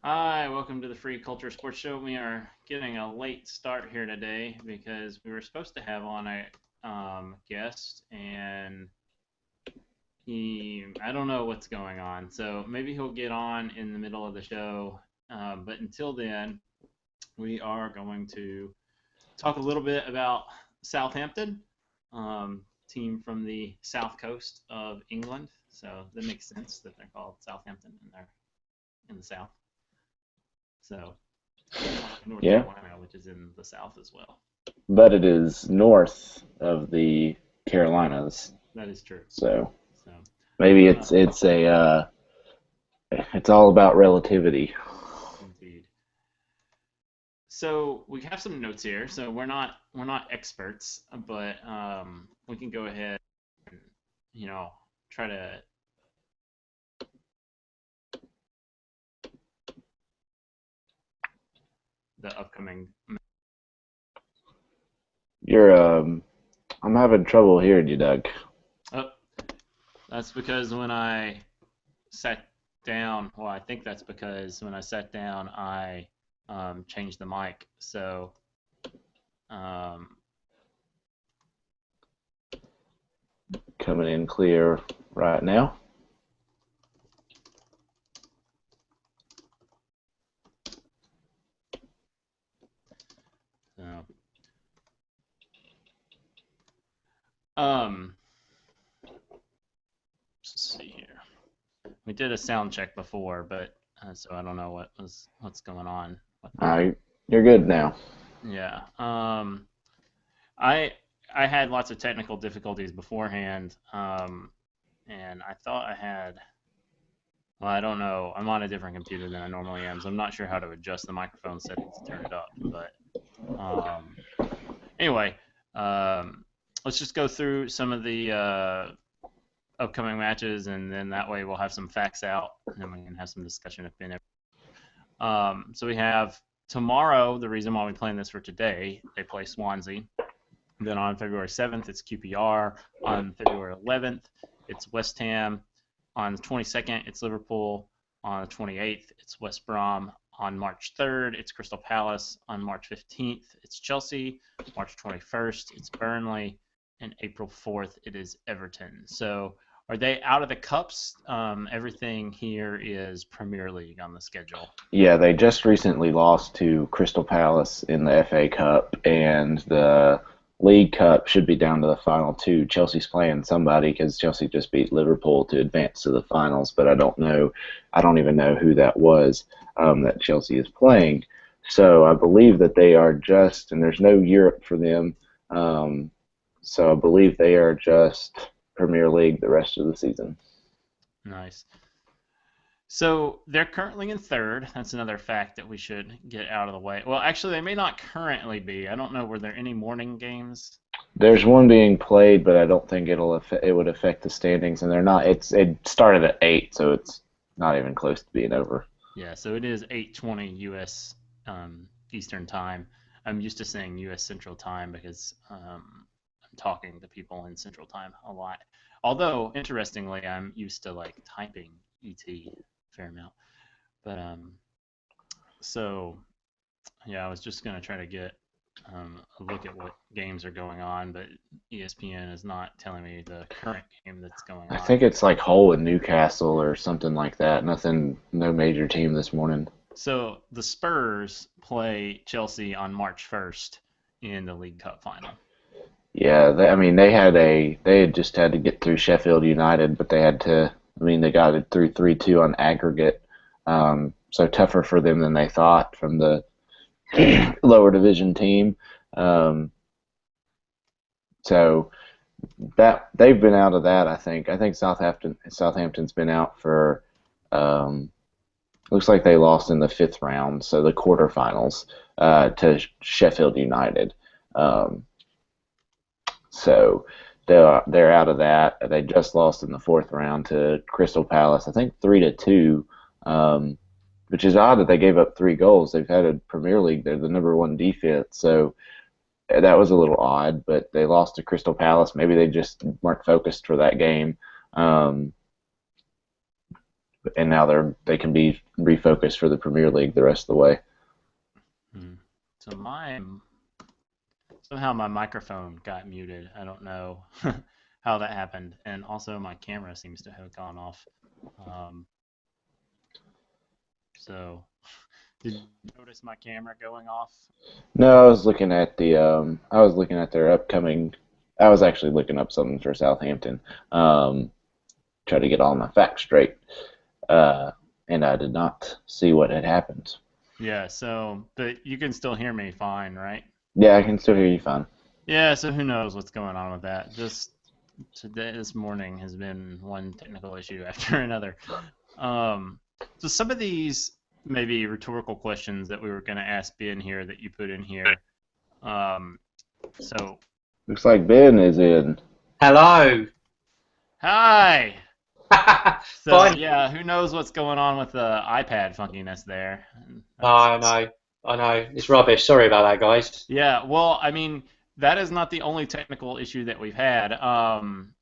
Hi, welcome to the Free Culture Sports Show. We are getting a late start here today because we were supposed to have on a guest, and I don't know what's going on. So maybe he'll get on in the middle of the show. But until then, we are going to talk a little bit about Southampton, team from the south coast of England. So that makes sense that they're called Southampton and they're in the south. So North Yeah, Carolina, which is in the South as well. but it is north of the Carolinas, That is true. so So, maybe uh, it's all about relativity. indeed. So we have some notes here. So we're not experts, but we can go ahead and try to the upcoming. You're I'm having trouble hearing you, Doug. Oh, that's because when I sat down. Well, I think that's because when I sat down, I changed the mic. So um, Coming in clear right now. so um, let's see here. We did a sound check before, but so I don't know what's going on with that. Uh, you're good now. Yeah. I I had lots of technical difficulties beforehand, and I thought I had. Well, I don't know. I'm on a different computer than I normally am, so I'm not sure how to adjust the microphone settings to turn it up. But um, anyway, um, let's just go through some of the upcoming matches, and then that way we'll have some facts out, and then we can have some discussion if been. So we have tomorrow. The reason why we plan this for today, they play Swansea. Then on February 7th, it's QPR. On February 11th, it's West Ham. On the 22nd, it's Liverpool. On the 28th, it's West Brom. On March 3rd, it's Crystal Palace. On March 15th, it's Chelsea. March 21st, it's Burnley. And April 4th, it is Everton. So are they out of the cups? Everything here is Premier League on the schedule. Yeah, they just recently lost to Crystal Palace in the FA Cup, and the League Cup should be down to the final two. Chelsea's playing somebody because Chelsea just beat Liverpool to advance to the finals, but I don't know. I don't even know who that was that Chelsea is playing. So I believe that they are just, and there's no Europe for them. Um, so I believe they are just Premier League the rest of the season. Nice. So they're currently in third. That's another fact that we should get out of the way. Well, actually, they may not currently be. I don't know. Were there any morning games? There's one being played, but I don't think it would affect the standings, and they're not. It started at 8, so it's not even close to being over. Yeah, so it is 8:20 U.S. Eastern Time. I'm used to saying U.S. Central Time because I'm talking to people in Central Time a lot. Although, interestingly, I'm used to like typing ET a fair amount. But so yeah, I was just gonna try to get a look at what games are going on, but ESPN is not telling me the current game that's going I on. think it's like Hull and Newcastle or something like that. Nothing, no major team this morning. So the Spurs play Chelsea on March 1st in the League Cup final. Yeah, I mean, they had just had to get through Sheffield United, but they had to. I mean, they got it through 3-2 on aggregate. So tougher for them than they thought from the lower division team. Um, so that they've been out of that. I think Southampton's been out for. Um, Looks like they lost in the fifth round, so the quarterfinals to Sheffield United. Um, so they're out of that. They just lost in the fourth round to Crystal Palace. I think 3-2, um, which is odd that they gave up 3 goals. They've had a Premier League. They're the number one defense, so that was a little odd. But they lost to Crystal Palace. Maybe they just weren't focused for that game. Um, and now they can be refocused for the Premier League the rest of the way. So somehow my microphone got muted. I don't know how that happened, and also my camera seems to have gone off. Um, so, did you notice my camera going off? No, I was looking at their upcoming. I was actually looking up something for Southampton. Try to get all my facts straight, and I did not see what had happened. Yeah. So, but you can still hear me fine, right? Yeah, I can still hear you fine. Yeah. So who knows what's going on with that? Just this morning has been one technical issue after another. Um, so some of these maybe rhetorical questions that we were going to ask Ben here that you put in here. Um, so, Looks like Ben is in. Hello. hi. So Fine. yeah, who knows what's going on with the iPad funkiness there? I know. I know. It's rubbish. Sorry about that, guys. Yeah, well, I mean, that is not the only technical issue that we've had.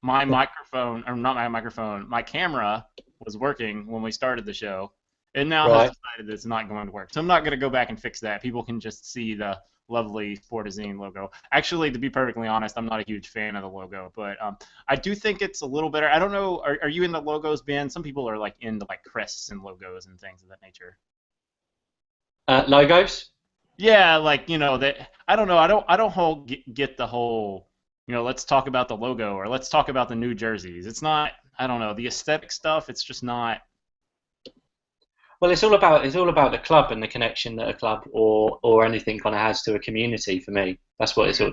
My microphone, or not my microphone, my camera was working when we started the show, and now has Right. decided that it's not going to work. So I'm not going to go back and fix that. People can just see the lovely Sportazine logo. Actually, to be perfectly honest, I'm not a huge fan of the logo, but I do think it's a little better. I don't know, are you into logos, Ben? Some people are like into like crests and logos and things of that nature. Logos? Yeah, like that. I don't know. Get the whole. Let's talk about the logo or let's talk about the new jerseys. It's not. I don't know the aesthetic stuff. It's just not. Well, it's all about the club and the connection that a club or anything kind of has to a community. For me, that's what it's all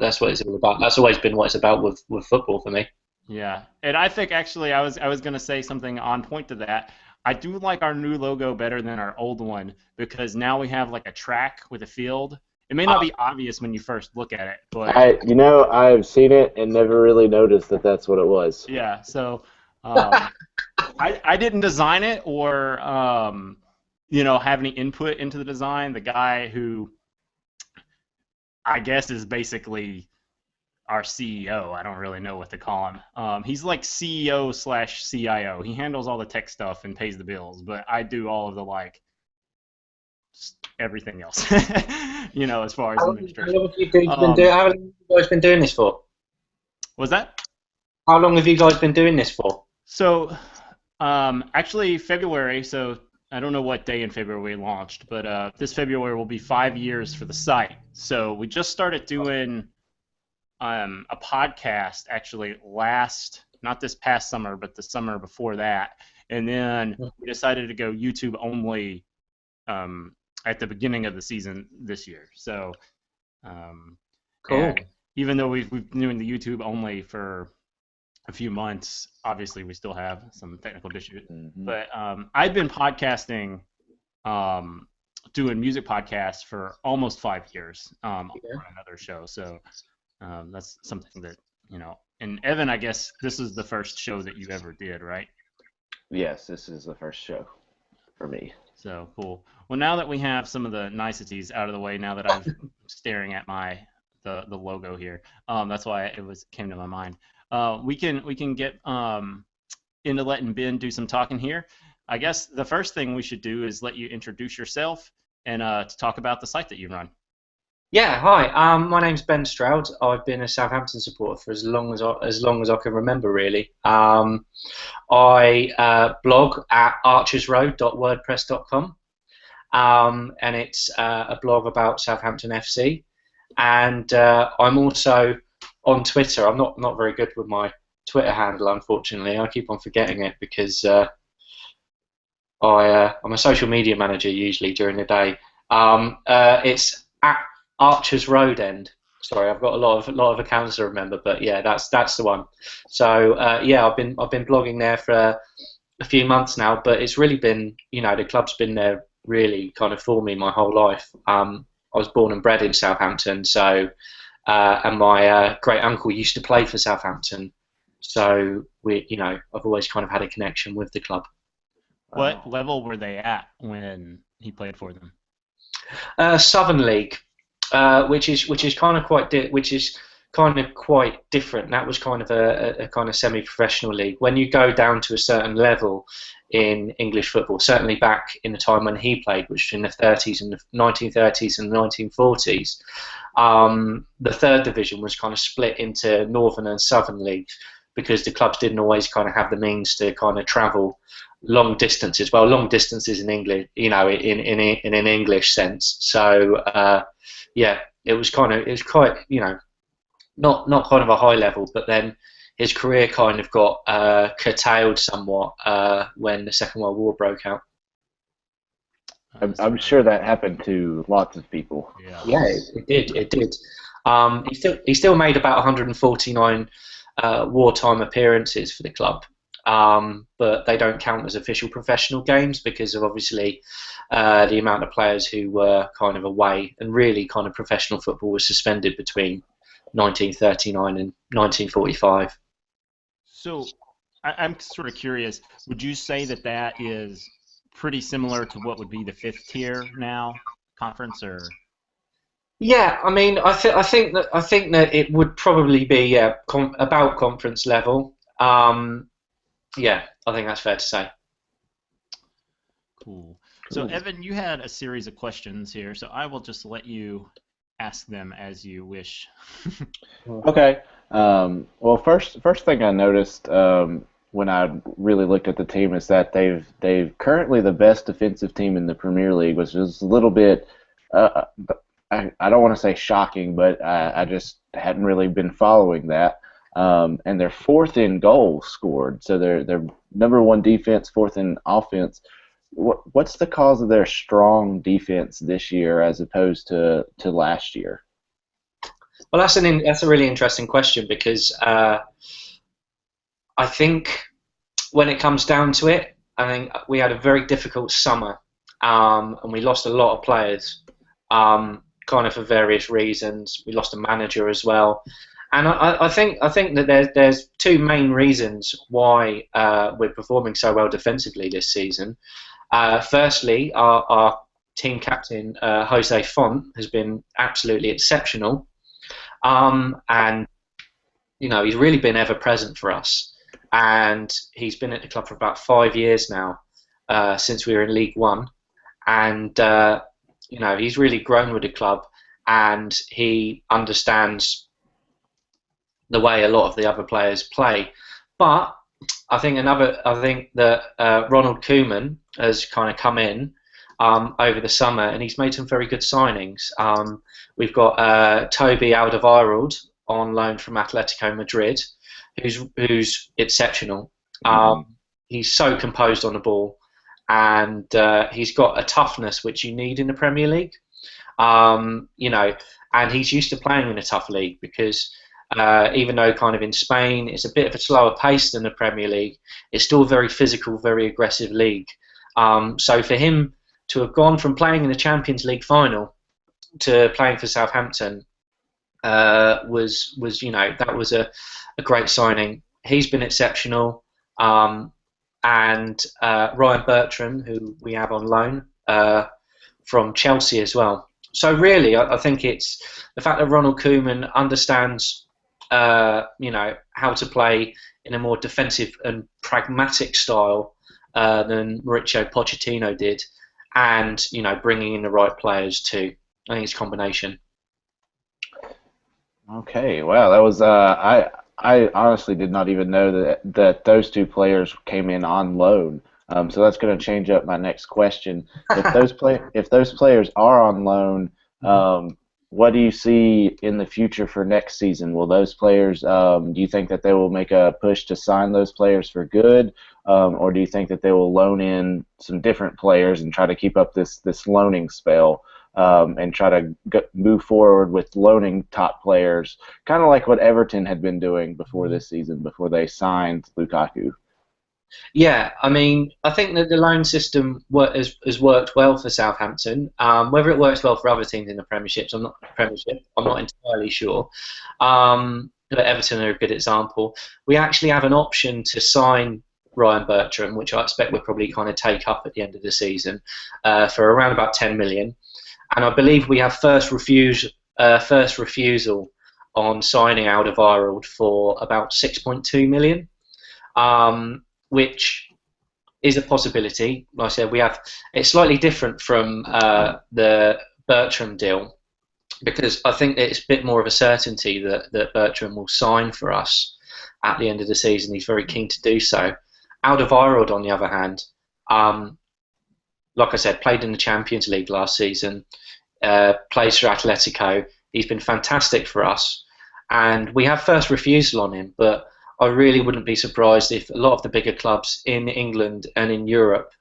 about. That's always been what it's about with football for me. Yeah, and I think actually I was gonna say something on point to that. I do like our new logo better than our old one because now we have like a track with a field. It may not be obvious when you first look at it, but I've seen it and never really noticed that that's what it was. yeah. So I didn't design it or have any input into the design. The guy who I guess is basically our CEO. I don't really know what to call him. He's like CEO slash CIO. He handles all the tech stuff and pays the bills, but I do all of the like everything else. As far as How administration. long have you how long have you guys been doing this for? Was that? How long have you guys been doing this for? So, actually February. So I don't know what day in February we launched, but this February will be 5 years for the site. So we just started doing a podcast actually not this past summer, but the summer before that, and then we decided to go YouTube only at the beginning of the season this year. So, Cool. and even though we've been doing the YouTube only for a few months, obviously we still have some technical issues. Mm-hmm. But I've been podcasting, doing music podcasts for almost 5 years on another show. So that's something that, and Evan, I guess this is the first show that you ever did, right? Yes, this is the first show for me. So cool. Well, now that we have some of the niceties out of the way, now that I'm staring at the logo here, that's why came to my mind. We can get into letting Ben do some talking here. I guess the first thing we should do is let you introduce yourself and to talk about the site that you run. Yeah, hi. My name's Ben Stroud. I've been a Southampton supporter for as long as I can remember, really. I blog at archersroad.wordpress.com, and it's a blog about Southampton FC. And I'm also on Twitter. I'm not very good with my Twitter handle, unfortunately. I keep on forgetting it because I'm a social media manager usually during the day. It's at Archers Road End. Sorry, I've got a lot of accounts to remember, but yeah, that's the one. So yeah, I've been blogging there for a few months now, but it's really been, the club's been there really kind of for me my whole life. I was born and bred in Southampton, so and my great uncle used to play for Southampton, so I've always kind of had a connection with the club. What level were they at when he played for them? Southern League, which is kind of which is kind of quite different. That was kind of a kind of semi-professional league. When you go down to a certain level in English football, certainly back in the time when he played, which was in the 30s and the 1930s and the 1940s, the third division was kind of split into northern and southern leagues because the clubs didn't always kind of have the means to kind of travel long distances. Well, long distances in English, in an English sense. So yeah, it was quite, not kind of a high level, but then his career kind of got curtailed somewhat when the Second World War broke out. I'm sure that happened to lots of people. Yeah, it did. He still made about 149 wartime appearances for the club, but they don't count as official professional games because of obviously the amount of players who were kind of away, and really kind of professional football was suspended between 1939 and 1945. So I'm sort of curious, would you say that that is pretty similar to what would be the fifth tier now conference, or? Yeah, I mean, I think that it would probably be about conference level. Yeah, I think that's fair to say. Cool. So Evan, you had a series of questions here, so I will just let you ask them as you wish. Okay. Well, first thing I noticed when I really looked at the team is that they've currently the best defensive team in the Premier League, which is a little bit I don't want to say shocking, but I just hadn't really been following that. And they're fourth in goals scored, so they're number one defense, fourth in offense. What's the cause of their strong defense this year as opposed to last year? Well, that's a really interesting question because I think when it comes down to it, I think we had a very difficult summer, and we lost a lot of players, kind of for various reasons. We lost a manager as well, and I think that there's two main reasons why we're performing so well defensively this season. Firstly, our team captain Jose Font has been absolutely exceptional. And he's really been ever present for us, and he's been at the club for about 5 years now, since we were in League One, and he's really grown with the club, and he understands the way a lot of the other players play. But I think that Ronald Koeman has kind of come in over the summer, and he's made some very good signings. We've got Toby Alderweireld on loan from Atletico Madrid, who's exceptional. He's so composed on the ball, and he's got a toughness which you need in the Premier League. And he's used to playing in a tough league because even though kind of in Spain it's a bit of a slower pace than the Premier League, it's still a very physical, very aggressive league. So for him to have gone from playing in the Champions League final to playing for Southampton was that was a great signing. He's been exceptional, and Ryan Bertrand, who we have on loan from Chelsea as well. So really, I think it's the fact that Ronald Koeman understands how to play in a more defensive and pragmatic style than Mauricio Pochettino did, and bringing in the right players too. I think it's a combination. Okay, wow, that was I honestly did not even know that those two players came in on loan. So that's going to change up my next question. If those players are on loan, what do you see in the future for next season? Will those players? Do you think that they will make a push to sign those players for good, or do you think that they will loan in some different players and try to keep up this loaning spell? And try to move forward with loaning top players, kind of like what Everton had been doing before this season, before they signed Lukaku. Yeah, I mean, I think that the loan system has worked well for Southampton. Whether it works well for other teams in the Premiership, I'm not entirely sure. But Everton are a good example. We actually have an option to sign Ryan Bertrand, which I expect we'll probably kind of take up at the end of the season for around about 10 million. And I believe we have first refusal on signing Alderweireld for about 6.2 million, which is a possibility. Like I said, it's slightly different from the Bertram deal, because I think it's a bit more of a certainty that Bertram will sign for us at the end of the season. He's very keen to do so. Alderweireld, on the other hand, like I said, played in the Champions League last season, plays for Atletico. He's been fantastic for us, and we have first refusal on him, but I really wouldn't be surprised if a lot of the bigger clubs in England and in Europe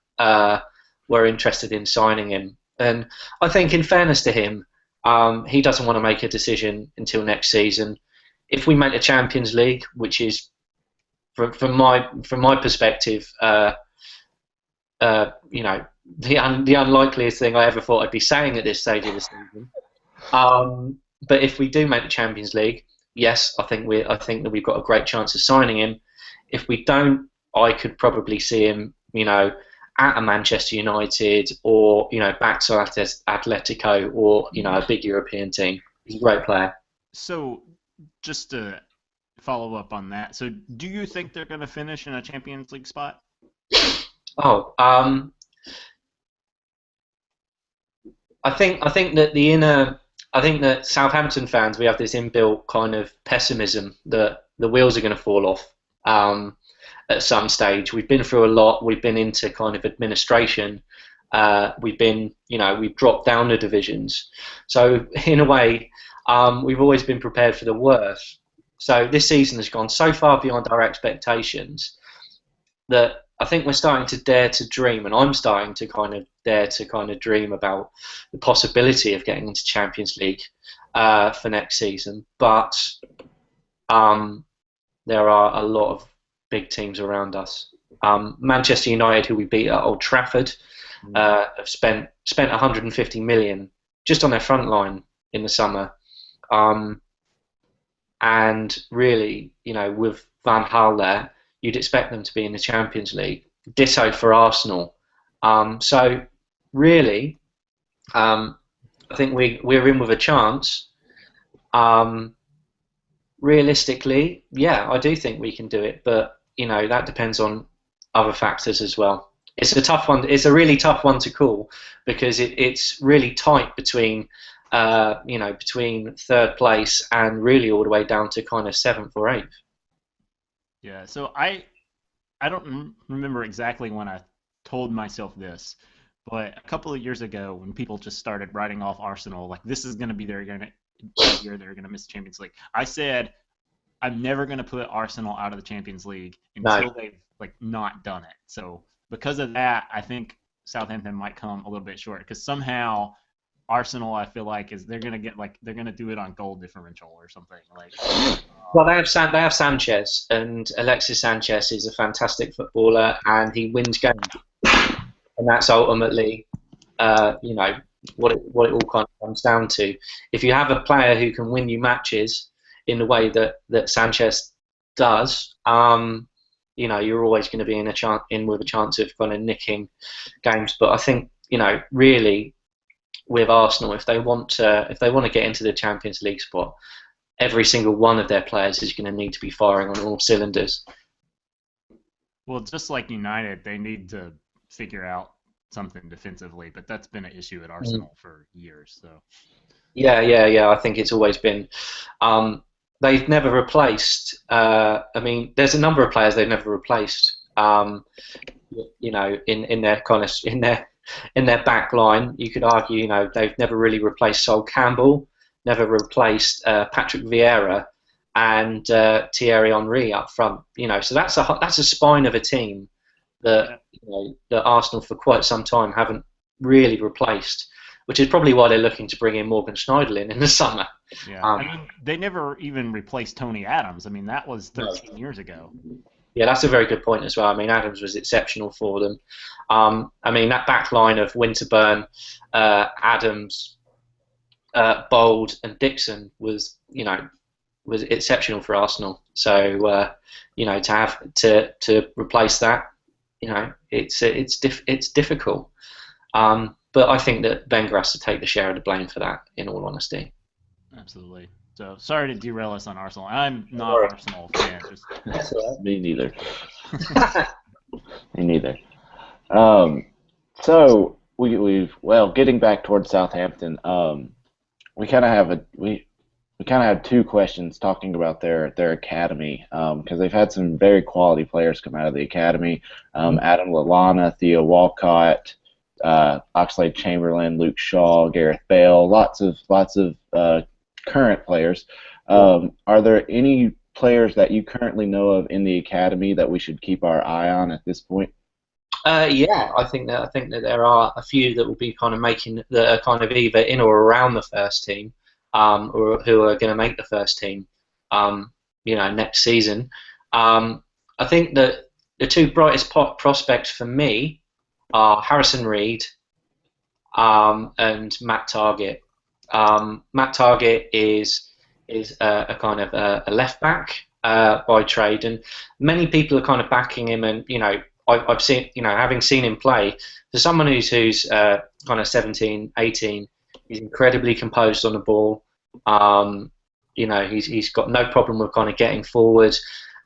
were interested in signing him. And I think, in fairness to him, he doesn't want to make a decision until next season. If we make the Champions League, which is, from my perspective, the unlikeliest thing I ever thought I'd be saying at this stage of the season. But if we do make the Champions League, yes, I think that we've got a great chance of signing him. If we don't, I could probably see him, at a Manchester United, or back to Atletico, or a big European team. He's a great player. So, just to follow up on that, so do you think they're going to finish in a Champions League spot? Oh, I think that Southampton fans, we have this inbuilt kind of pessimism that the wheels are going to fall off at some stage. We've been through a lot. We've been into kind of administration. We've dropped down the divisions. So in a way, we've always been prepared for the worst. So this season has gone so far beyond our expectations that I think we're starting to dare to dream, and I'm starting to kind of dare to kind of dream about the possibility of getting into Champions League for next season. But there are a lot of big teams around us. Manchester United, who we beat at Old Trafford, have spent 150 million just on their front line in the summer. And really, with Van Gaal there, you'd expect them to be in the Champions League. Ditto for Arsenal. So really, I think we're in with a chance. Realistically, yeah, I do think we can do it, but that depends on other factors as well. It's a tough one. It's a really tough one to call, because it's really tight between between third place and really all the way down to kind of 7th or 8th. Yeah, so I don't remember exactly when I told myself this, but a couple of years ago, when people just started writing off Arsenal, like this is going to be their year they're going to miss the Champions League, I said I'm never going to put Arsenal out of the Champions League until they've not done it. So because of that, I think Southampton might come a little bit short, because somehow Arsenal, I feel like, they're going to do it on goal differential or something like. Well, they have Sanchez, and Alexis Sanchez is a fantastic footballer, and he wins games, and that's ultimately, what it all kind of comes down to. If you have a player who can win you matches in the way that Sanchez does, you're always going to be in with a chance of kind of nicking games. But I think, really, with Arsenal, if they want to get into the Champions League spot, every single one of their players is going to need to be firing on all cylinders. Well, just like United, they need to figure out something defensively, but that's been an issue at Arsenal for years. So. Yeah. I think it's always been. They've never replaced. There's a number of players they've never replaced. In their back line, you could argue, they've never really replaced Sol Campbell, never replaced Patrick Vieira, and Thierry Henry up front. So that's a spine of a team that that Arsenal for quite some time haven't really replaced, which is probably why they're looking to bring in Morgan Schneiderlin in the summer. Yeah, they never even replaced Tony Adams. That was 13 years ago. Yeah, that's a very good point as well. Adams was exceptional for them. That back line of Winterburn, Adams, Bold, and Dixon was exceptional for Arsenal. So to replace that, it's difficult. But I think that Wenger has to take the share of the blame for that, in all honesty. Absolutely. So sorry to derail us on Arsenal. I'm not Sorry. Arsenal fan. Just That's all Me neither. right. Me neither. So we've getting back towards Southampton. We kind of have we kind of have two questions talking about their academy because they've had some very quality players come out of the academy. Adam Lallana, Theo Walcott, Oxlade-Chamberlain, Luke Shaw, Gareth Bale, lots of current players. Are there any players that you currently know of in the academy that we should keep our eye on at this point? Yeah, I think that there are a few that will be kind of making that are kind of either in or around the first team, or who are going to make the first team, next season. I think that the two brightest prospects for me are Harrison Reed and Matt Targett. Matt Targett is a kind of a left back by trade, and many people are kind of backing him. And I've seen, having seen him play, for someone who's kind of 17, 18, he's incredibly composed on the ball. He's got no problem with kind of getting forward.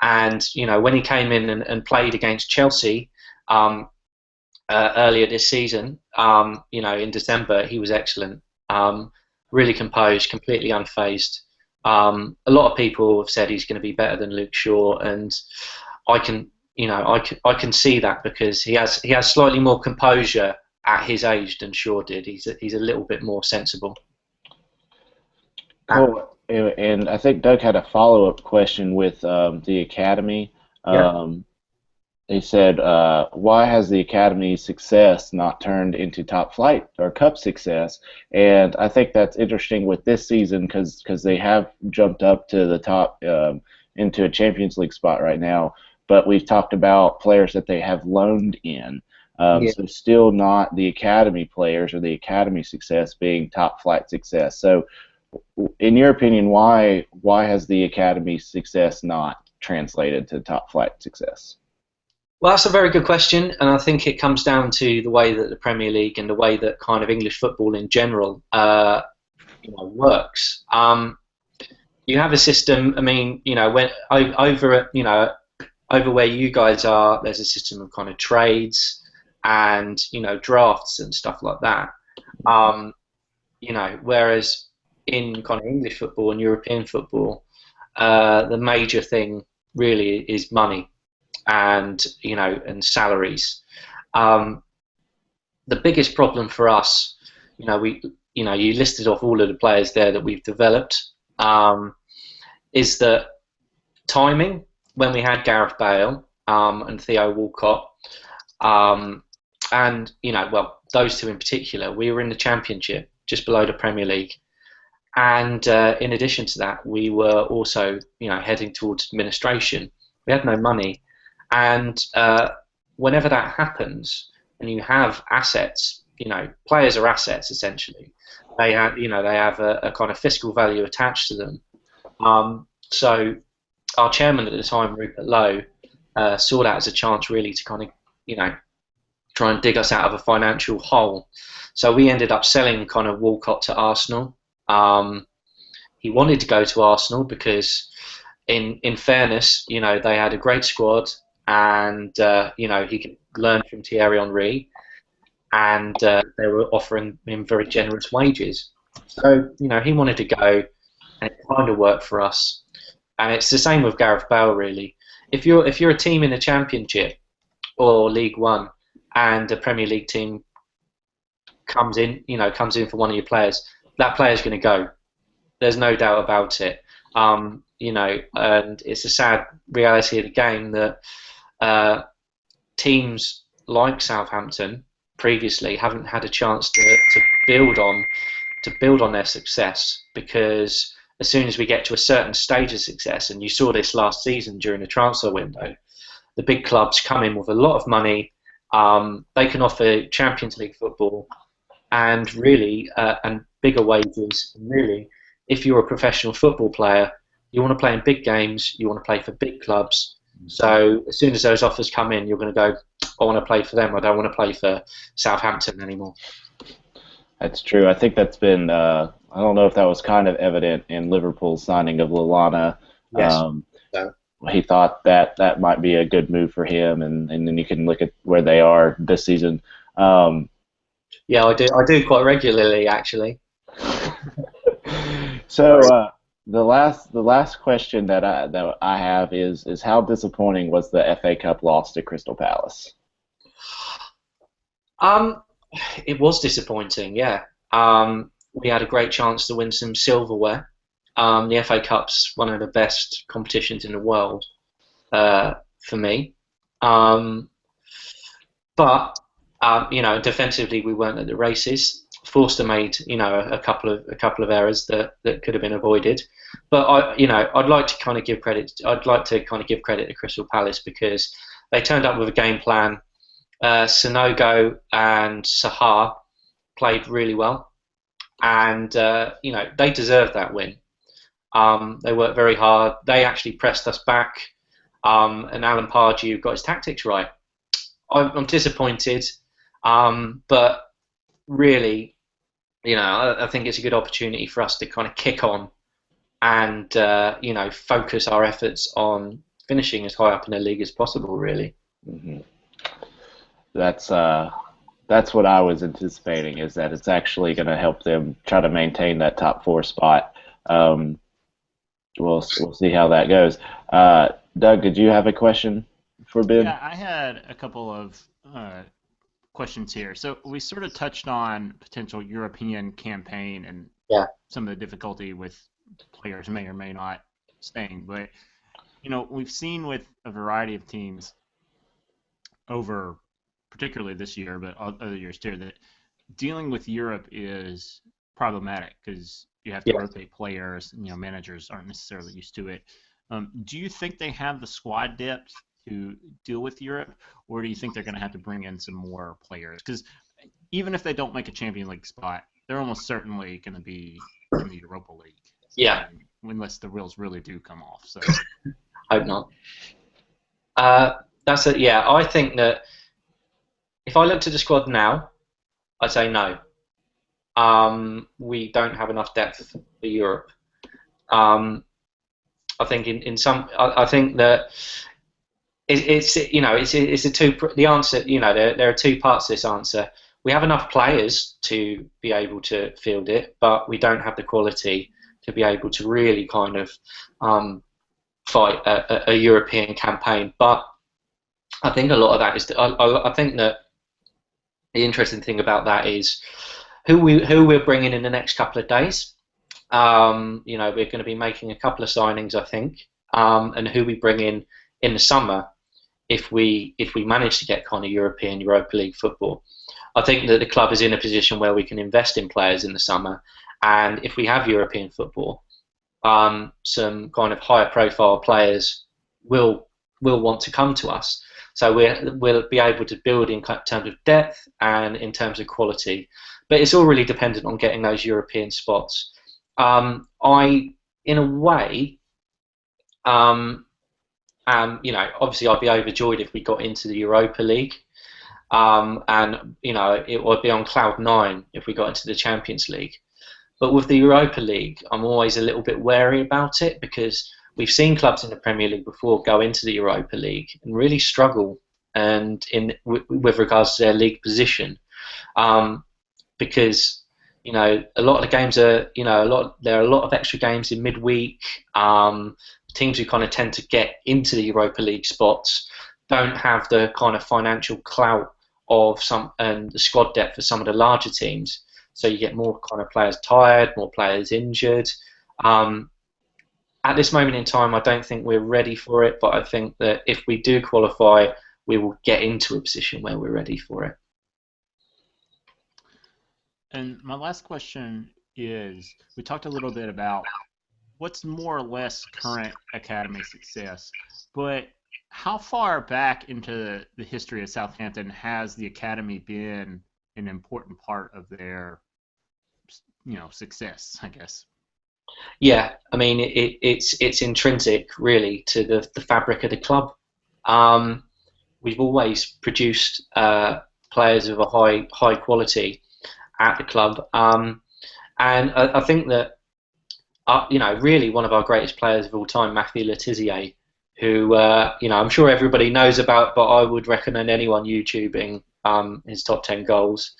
And when he came in and played against Chelsea earlier this season, in December, he was excellent. Really composed, completely unfazed. A lot of people have said he's going to be better than Luke Shaw, and I can see that because he has slightly more composure at his age than Shaw did. He's a little bit more sensible. Cool. And I think Doug had a follow-up question with the academy. He said, why has the academy's success not turned into top flight or cup success? And I think that's interesting with this season because they have jumped up to the top into a Champions League spot right now. But we've talked about players that they have loaned in. So still not the academy players or the academy success being top flight success. So in your opinion, why has the academy success not translated to top flight success? Well, that's a very good question, and I think it comes down to the way that the Premier League and the way that kind of English football in general works. You have a system. I mean, when over where you guys are, there's a system of kind of trades and drafts and stuff like that. Whereas in kind of English football and European football, the major thing really is money and salaries. The biggest problem for us, you listed off all of the players there that we've developed, is that timing. When we had Gareth Bale and Theo Walcott, those two in particular, we were in the Championship, just below the Premier League, and in addition to that, we were also heading towards administration. We had no money, and whenever that happens, and you have assets, players are assets essentially. They have a kind of fiscal value attached to them. So our chairman at the time, Rupert Lowe, saw that as a chance really to kind of, try and dig us out of a financial hole. So we ended up selling kind of Walcott to Arsenal. He wanted to go to Arsenal because, in fairness, they had a great squad, and he could learn from Thierry Henry, and they were offering him very generous wages. So he wanted to go, and it kind of worked for us. And it's the same with Gareth Bale, really. If you're a team in the Championship or League One, and a Premier League team comes in for one of your players, that player's going to go. There's no doubt about it. And it's a sad reality of the game that teams like Southampton previously haven't had a chance to build on their success, because as soon as we get to a certain stage of success, and you saw this last season during the transfer window, the big clubs come in with a lot of money. They can offer Champions League football and really and bigger wages. Really, if you're a professional football player, you want to play in big games. You want to play for big clubs. So as soon as those offers come in, you're going to go, I want to play for them. I don't want to play for Southampton anymore. That's true. I think that's been. I don't know if that was kind of evident in Liverpool's signing of Lallana. Yes. Um, So, he thought that that might be a good move for him, and then you can look at where they are this season. Um, yeah, I do. I do quite regularly, actually. so Sorry. the last question that I have is how disappointing was the FA Cup loss to Crystal Palace? Um, it was disappointing. Yeah. We had a great chance to win some silverware. The FA Cup's one of the best competitions in the world for me. Um, but defensively we weren't at the races. Forster made a couple of errors that could have been avoided. But I'd like to kind of give credit. I'd like to kind of give credit to Crystal Palace because they turned up with a game plan. Sonogo and Sahar played really well, and they deserved that win. They worked very hard. They actually pressed us back, and Alan Pardew got his tactics right. I'm disappointed, but really, I think it's a good opportunity for us to kind of kick on and focus our efforts on finishing as high up in the league as possible. Really. Hmm. That's what I was anticipating, is that it's actually going to help them try to maintain that top four spot. Um, we'll see how that goes. Doug, did you have a question for Ben? Yeah, I had a couple of questions here. So we sort of touched on potential European campaign and Yeah. some of the difficulty with players may or may not staying, but we've seen with a variety of teams over, particularly this year, but other years too, that dealing with Europe is problematic because you have to Yeah. rotate players. Managers aren't necessarily used to it. Do you think they have the squad depth to deal with Europe, or do you think they're going to have to bring in some more players? Because even if they don't make a Champions League spot, they're almost certainly going to be in the Europa League, Yeah. unless the wheels really do come off. So Hope not. That's it. Yeah, I think that if I looked at the squad now, I'd say no. We don't have enough depth for Europe. Um, I think in some, I think that it's a two. The answer, there are two parts to this answer. We have enough players to be able to field it, but we don't have the quality to be able to really kind of fight a European campaign. But I think a lot of that is. I think that the interesting thing about that is who we're bringing in the next couple of days. We're going to be making a couple of signings, I think, and who we bring in the summer if we manage to get kind of European Europa League football. I think that the club is in a position where we can invest in players in the summer, and if we have European football, some kind of higher profile players will want to come to us. So we'll be able to build in terms of depth and in terms of quality, but it's all really dependent on getting those European spots. In a way, obviously I'd be overjoyed if we got into the Europa League, and it would be on cloud nine if we got into the Champions League. But with the Europa League, I'm always a little bit wary about it because we've seen clubs in the Premier League before go into the Europa League and really struggle, and with regards to their league position, because a lot of the games are there are a lot of extra games in midweek. Teams who kind of tend to get into the Europa League spots don't have the kind of financial clout of some and the squad depth for some of the larger teams. So you get more kind of players tired, more players injured. At this moment in time, I don't think we're ready for it, but I think that if we do qualify, we will get into a position where we're ready for it. And my last question is, we talked a little bit about what's more or less current academy success, but how far back into the history of Southampton has the academy been an important part of their, success, I guess? Yeah, I mean it's intrinsic really to the fabric of the club. We've always produced players of a high quality, at the club. And I think that, really one of our greatest players of all time, Matthew Letizia, who, I'm sure everybody knows about, but I would recommend anyone YouTubing his top 10 goals,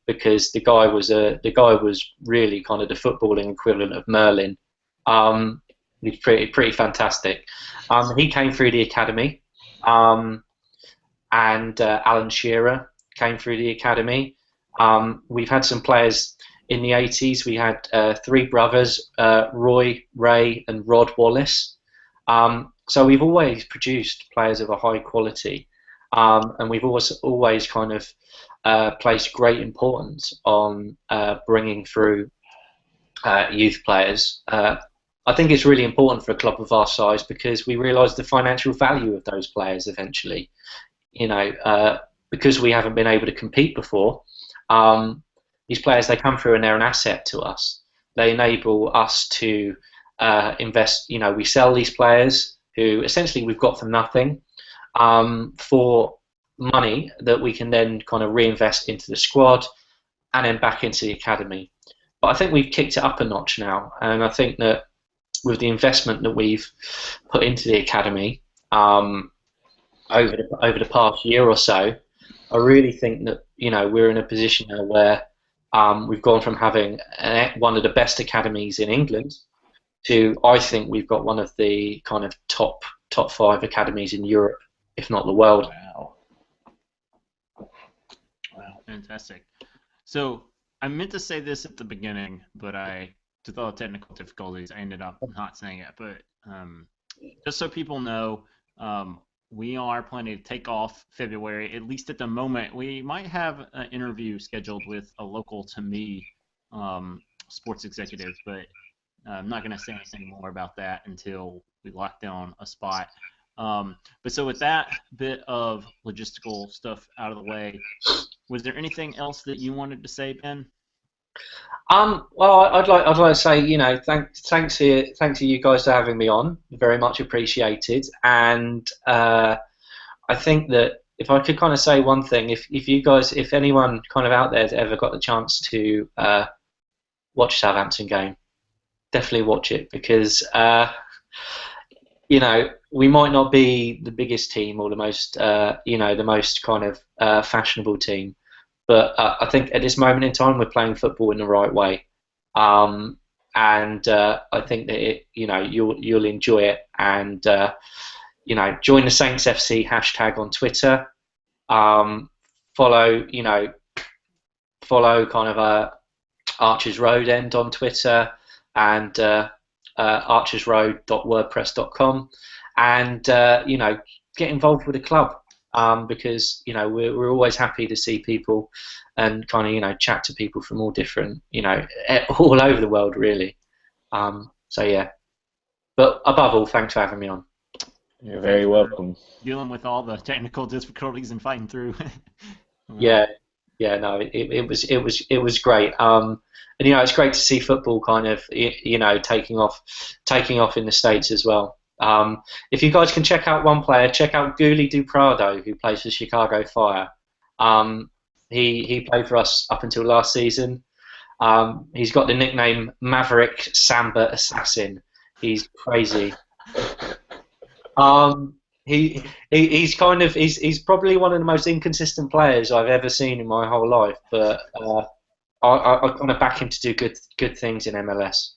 because the guy was really kind of the footballing equivalent of Merlin. He's pretty fantastic. He came through the academy, and Alan Shearer came through the academy. We've had some players in the 80s. We had three brothers, Roy, Ray, and Rod Wallace. So we've always produced players of a high quality, and we've always kind of placed great importance on bringing through youth players. I think it's really important for a club of our size, because we realise the financial value of those players eventually. Because we haven't been able to compete before, these players, they come through and they're an asset to us. They enable us to invest. We sell these players who essentially we've got for nothing, for money that we can then kind of reinvest into the squad and then back into the academy. But I think we've kicked it up a notch now, and I think that with the investment that we've put into the academy over the past year or so, I really think that we're in a position now where we've gone from having one of the best academies in England to, I think we've got one of the kind of top 5 academies in Europe, if not the world. Wow, fantastic. So I meant to say this at the beginning, but with all the technical difficulties, I ended up not saying it. But just so people know, we are planning to take off February, at least at the moment. We might have an interview scheduled with a local to me sports executive, but I'm not going to say anything more about that until we lock down a spot. But so with that bit of logistical stuff out of the way, was there anything else that you wanted to say, Ben? Well, I'd like to say, thanks to you guys for having me on. Very much appreciated. And I think that if I could kind of say one thing, if anyone kind of out there has ever got the chance to watch a Southampton game, definitely watch it, because we might not be the biggest team or the most the most kind of fashionable team. But I think at this moment in time, we're playing football in the right way, and I think that you'll enjoy it. And join the Saints FC hashtag on Twitter. Follow kind of Archers Road End on Twitter, and archersroad.wordpress.com, and get involved with the club. Because we're always happy to see people and kind of chat to people from all different all over the world, really. So yeah, but above all, thanks for having me on. You're very welcome. Dealing with all the technical difficulties and fighting through. No, it was great. And it's great to see football kind of taking off in the States as well. If you guys can check out one player, check out Guli Duprado, who plays for Chicago Fire. He played for us up until last season. He's got the nickname Maverick Samba Assassin. He's crazy. He's probably one of the most inconsistent players I've ever seen in my whole life, but I kind of back him to do good things in MLS.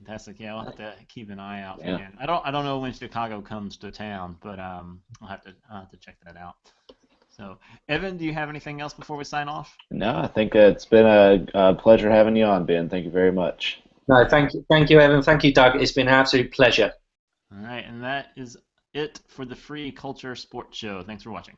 Fantastic. Yeah, I'll have to keep an eye out for him. I don't know when Chicago comes to town, but I'll have to check that out. So, Evan, do you have anything else before we sign off? No, I think it's been a pleasure having you on, Ben. Thank you very much. No, thank you, Evan. Thank you, Doug. It's been an absolute pleasure. All right, and that is it for the Free Culture Sports Show. Thanks for watching.